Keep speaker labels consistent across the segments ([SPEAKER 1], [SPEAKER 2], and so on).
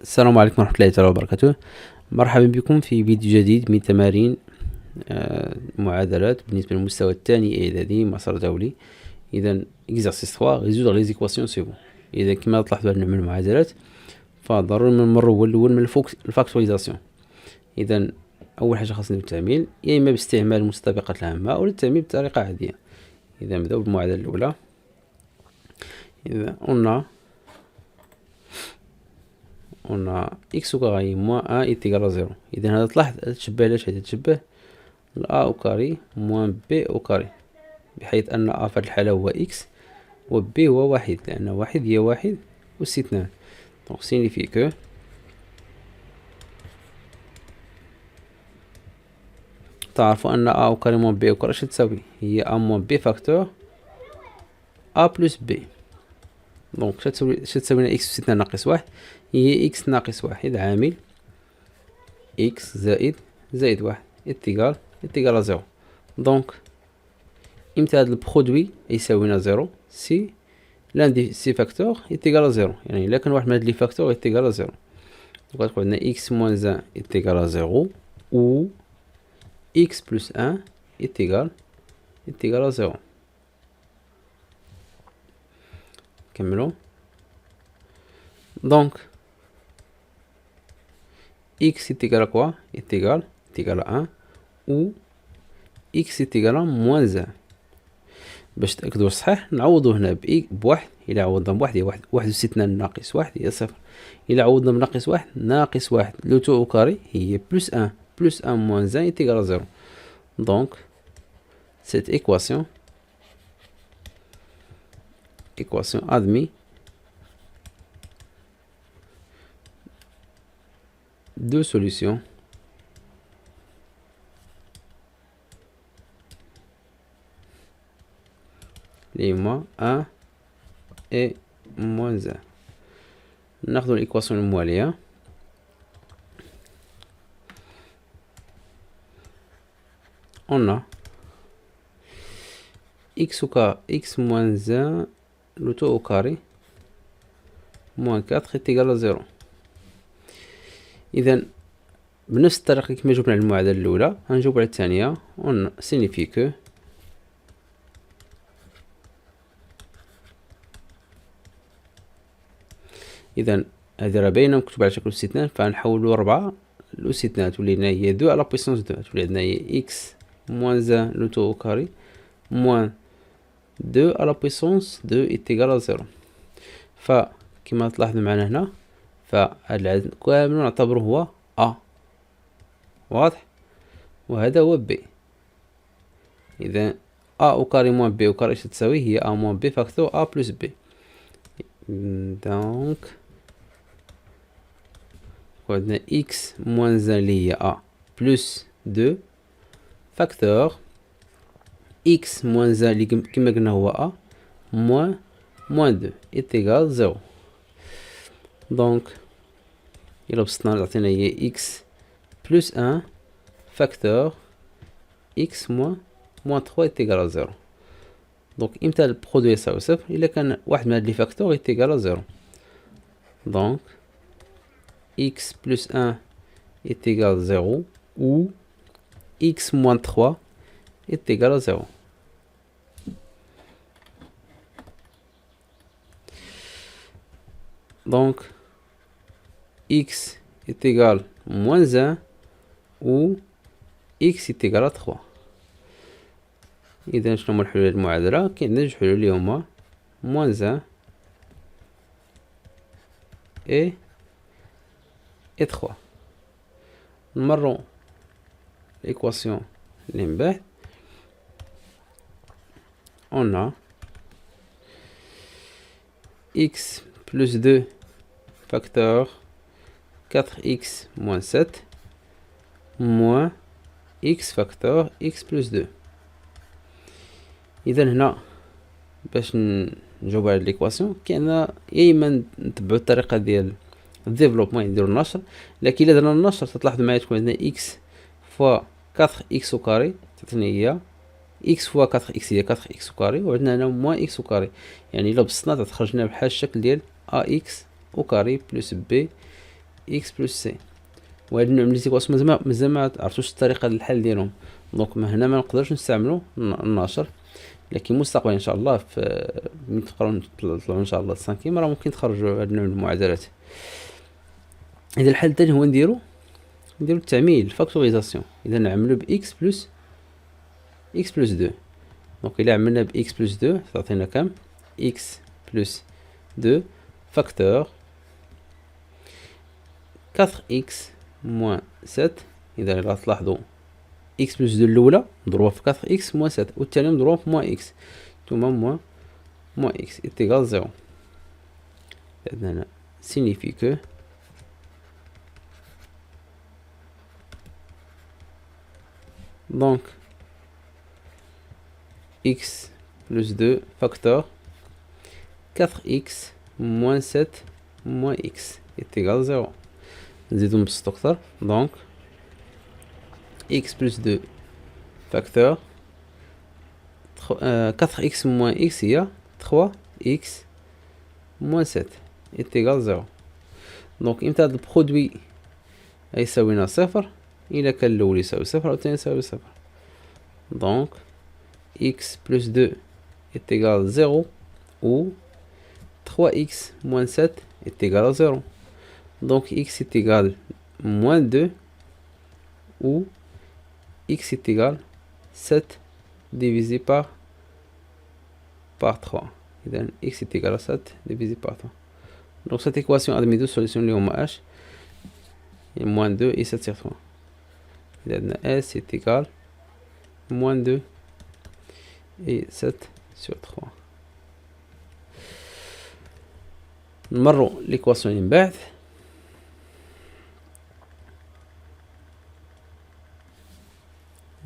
[SPEAKER 1] السلام عليكم ورحمة الله تعالى وبركاته. مرحبا بكم في فيديو جديد من تمارين معادلات بالنسبة للمستوى الثاني إعدادي مسار دولي. إذا exercice 3 résoudre les équations suivantes. إذا كما تلاحظوا أن من المعادلات فضروري من المرة الأول من الفاكتوريزاسيون. إذا أول حاجة خاصنا بالتعميل يا إما باستعمال المستطابقات العامة أو التعميل بطريقة عادية. إذا نبداو بالمعادلة الأولى. إذا on a x au carré moins 1 est égal à 0. إذا هذا تلاحظ تشبه علاش هذا تشبه ل a au carré moins b au carré، بحيث أن a في هذه الحالة هو x و b هو واحد، لأن واحد هي واحد أس اثنان. donc signifie que تعرفوا أن a au carré moins b au carré اش تساوي؟ هي a moins b facteur a plus b. دونك اش تساوي لنا x أس اثنان ناقص واحد؟ هي x ناقص واحد عامل x زائد واحد إتيغال زيرو. دونك إمتى هاد البرودوي يساوينا زيرو سي لان دي سي فاكتور إتيغال زيرو، يعني إلا كان واحد من هاد لي فاكتور إتيغال زيرو. دونك غتكون عندنا x موان ان إتيغال زيرو و x بلس ان إتيغال زيرو. نكملو. دونك x est égal à quoi? Est égal à 1 ou x est égal à moins 1. باش تأكدوا صحيح نعوضوا هنا بواحد. إلا عوضنا بواحد هي واحد أس اثنان ناقص واحد هي صفر. إلا عوضنا بناقص واحد ناقص واحد لو تو أو كاري هي بلس 1 moins 1 est égal à 0. Donc cette équation admise deux solutions les moins 1 et moins 1. ناخذ الإيكواسيون الموالية. on a x moins 1 le tout au carré moins 4 est égal à 0. إذا بنفس الطريقة كما جاوبنا على المعادلة الأولى غنجاوب على الثانية. on signifie que إذا هذه راه باينة مكتوبة على شكل أس اثنان، فغنحولو 4 لأس اثنان تولي لنا هي 2 على بويسونس 2، تولي عندنا هي x moins 1 لو تو أو كاري moins 2 على بويسونس 2 est égal à 0. فكما تلاحظوا معنا هنا فهاد العدد كامل نعتبره هو a، واضح؟ وهذا هو b. إذا a au carré moins b au carré اش تساوي؟ هي a moins b facteur a plus b. donc عندنا x moins 1 اللي هي a plus 2 facteur x moins 1 اللي كما قلنا هو a moins 2 est égal 0. donc إلا بسطنا تعطينا هي x plus 1 facteur x moins 3 est égal à 0. donc إمتى البرودوي يساوي صفر؟ إلا كان واحد من هاد لي فاكتور est égal à 0. donc x plus 1 est égal à 0 ou x moins 3 est égal à 0. donc x est égal à moins 1 ou x est égal à 3. إذا شنو هما الحلول المعادلة؟ كاين عندنا جوج حلول اللي هما moins 1 et 3. نمرو l'équation اللي من بعد. on a x plus 2 facteur 4x moins 7 moins x facteur x plus 2. إذا هنا باش نجاوب على ليكواسيون كاين يا إما نتبعو الطريقة ديال الديفلوبمون نديرو النشر، لكن إلا درنا النشر تلاحظوا معايا تكون عندنا x فوا 4x au carré تعطينا هي x فوا 4x هي 4x au carré، وعندنا هنا moins x au carré، يعني إلا بسطنا تخرج لنا بحال الشكل ديال ax au carré plus b x بلس c. وهاد النوع من لي زيكواسيون مازال ما عرفتوش الطريقه ديال الحل ديالهم. دونك هنا ما نقدرش نستعملو النشر، لكن مستقبلا ان شاء الله في ملي تقراو تطلعوا ان شاء الله السانكيم راه ممكن تخرجوا هاد النوع من المعادلات. اذا الحل الثاني هو نديرو التعميل فاكتوريزاسيون. اذا نعملو ب x بلس 2. دونك الا عملنا ب x بلس 2 تعطينا كام؟ x بلس 2 فاكتور 4x موان 7. اذا راه تلاحظوا x بلس 2 الاولى مضروبه في 4x موان 7 والثانيه مضروبه في موان x ثم موان x égale 0. اذا هنا signifie que donc x plus 2 facteur 4x moins 7 moins x est égal à 0. نزيدو نبسطو أكتر. donc x plus 2 facteur 4x moins x هي 3x moins 7 est égal à 0. donc إمتى هاد البرودوي يساوينا صفر؟ إلا كان الأول يساوي صفر أو الثاني يساوي صفر. donc x plus 2 est égal à 0 ou 3x moins 7 est égal à 0. donc x est égal à moins 2 ou x est égal à 7 divisé par 3. إذن x est égal à 7 divisé par 3. donc cette équation admet deux solutions اللي هما h et moins 2 et 7 sur 3. إذن s est égal à moins 2 et 7 sur 3. نمرو l'équation من بعد.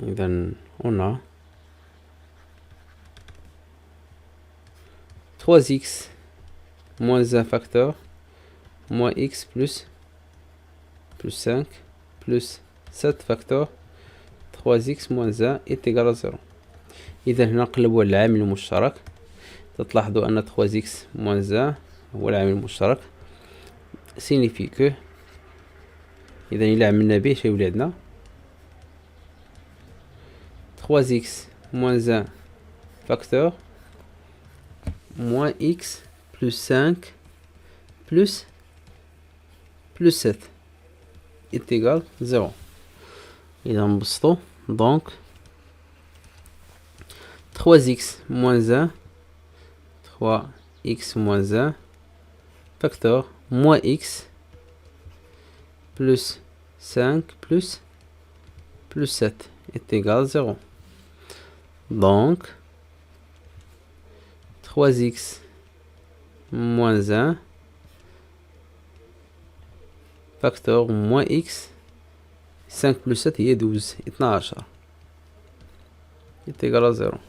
[SPEAKER 1] إذن on a 3x moins 1 facteur moins x plus 5 plus 7 facteur 3x moins 1 est égal à 0. إذا هنا نقلبوا على العامل المشترك. تلاحظوا أن 3x moins 1 هو العامل المشترك signifie que إذا إلا عملنا به شيولي عندنا 3x moins 1 facteur moins x plus 5 plus 7 est égal à 0. إذا نبسطو donc 3x moins 1 3x moins 1 facteur moins x plus 5 plus 7 est égal à 0. donc 3x moins 1 facteur moins x 5 plus 7 هي 12 12 est égal à 0.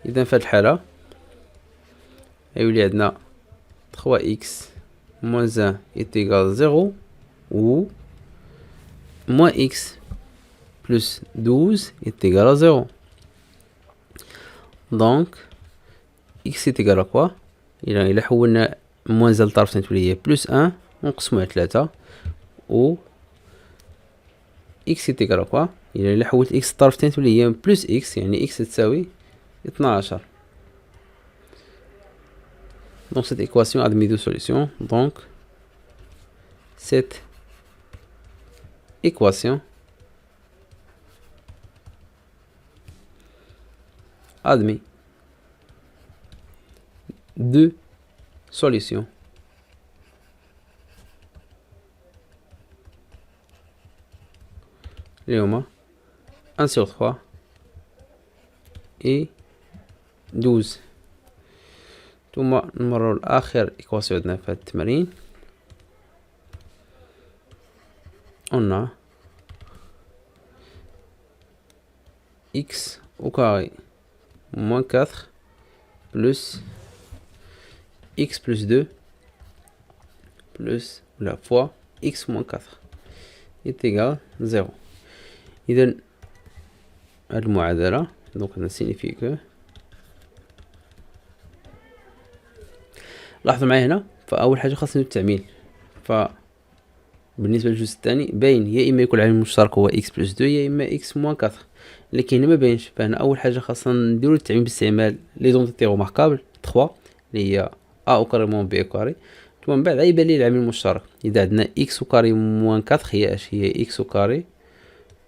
[SPEAKER 1] إذا في هاد الحالة يولي عندنا 3x moins 1 est égal à 0 ou moins x plus 12 est égal à 0. donc x est égal à quoi؟ إلا حولنا موان لطرف ثاني تولي هي بلس 1 ونقسمو على 3 و x est égal à quoi؟ إلا حولت x لطرف ثاني تولي هي بلس x يعني x تساوي 12. donc cette équation admet deux solutions. donc cette équation admet deux solutions اللي هما 1 sur 3 et 12. ثم نمرو لآخر إيكواسيون عندنا في هاد التمرين. on a x au carré moins 4 plus x plus 2 plus la fois x moins 4 est égal à 0. إذا هاد المعادلة donc ça signifie que لاحظوا معايا هنا فأول حاجة خاصنا التعميل. بالنسبة للجزء الثاني باين يا إما يكون العامل المشترك هو إكس بلس دو يا إما إكس موان كاتر، لكن هنا مباينش. فهنا أول حاجة خاصنا نديرو التعميم باستعمال لي زونتيتي غوماركابل 3 اللي هي أ أو كاري موان بي أو كاري، ثم من بعد غيبان لي العامل المشترك. إذا عندنا إكس أو كاري موان كاتر هي اش؟ هي إكس أو كاري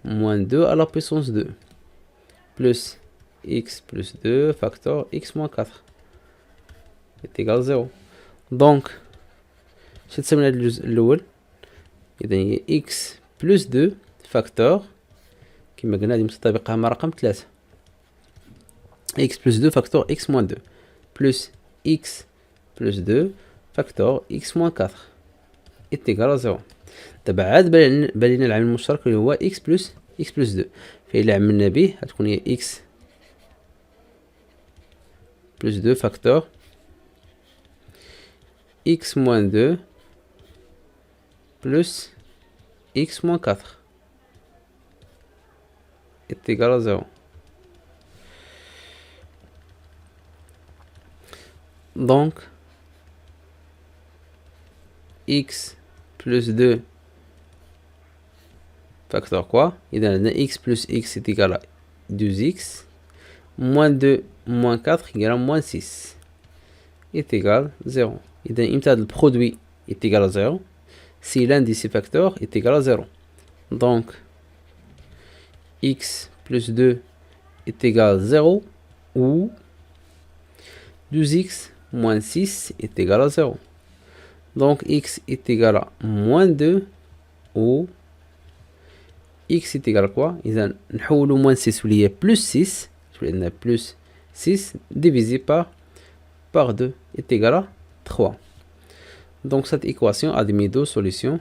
[SPEAKER 1] موان دو على بويسونس دو بلس إكس بلس دو فاكتور إكس موان كاتر est égal 0. دونك اش تسمى هاد الجزء الأول؟ إذا هي إكس بلس دو فاكتور كما قلنا هذه متطابقة مع رقم 3 إكس بلس دو فاكتور إكس موان دو بلس إكس بلس دو فاكتور إكس موان كاتر est égal 0. دابا عاد بالينا العامل المشترك اللي هو إكس بلس دو، فإلا عملنا به غتكون هي إكس بلس دو فاكتور x moins 2 plus x moins 4 est égal à 0. Donc, x plus 2 facteur quoi? Il a x plus x est égal à 2x, moins 2 moins 4 égale à moins 6 est égal à 0. إذا إمتى هاد البرودوي est égal à 0 si l'un de ces facteurs est égal à 0. Donc x plus 2 est égal à 0 ou 2x moins 6 est égal à 0. Donc x est égal à moins 2 ou x est égal à quoi? إذا نحولو moins 6 واللي هي plus 6 عندنا plus 6 divisé par 2 est égal à 3. Donc cette équation admet deux solutions.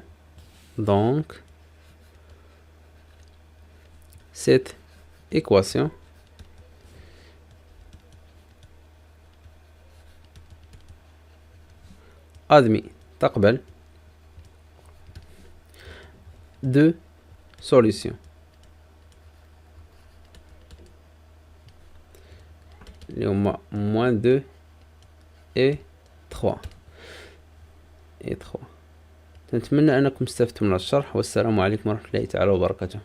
[SPEAKER 1] Donc cette équation admet تقبل deux solutions. اللي هما moins 2 et 3. نتمنى أنكم استفدتم من الشرح، والسلام عليكم ورحمة الله تعالى وبركاته.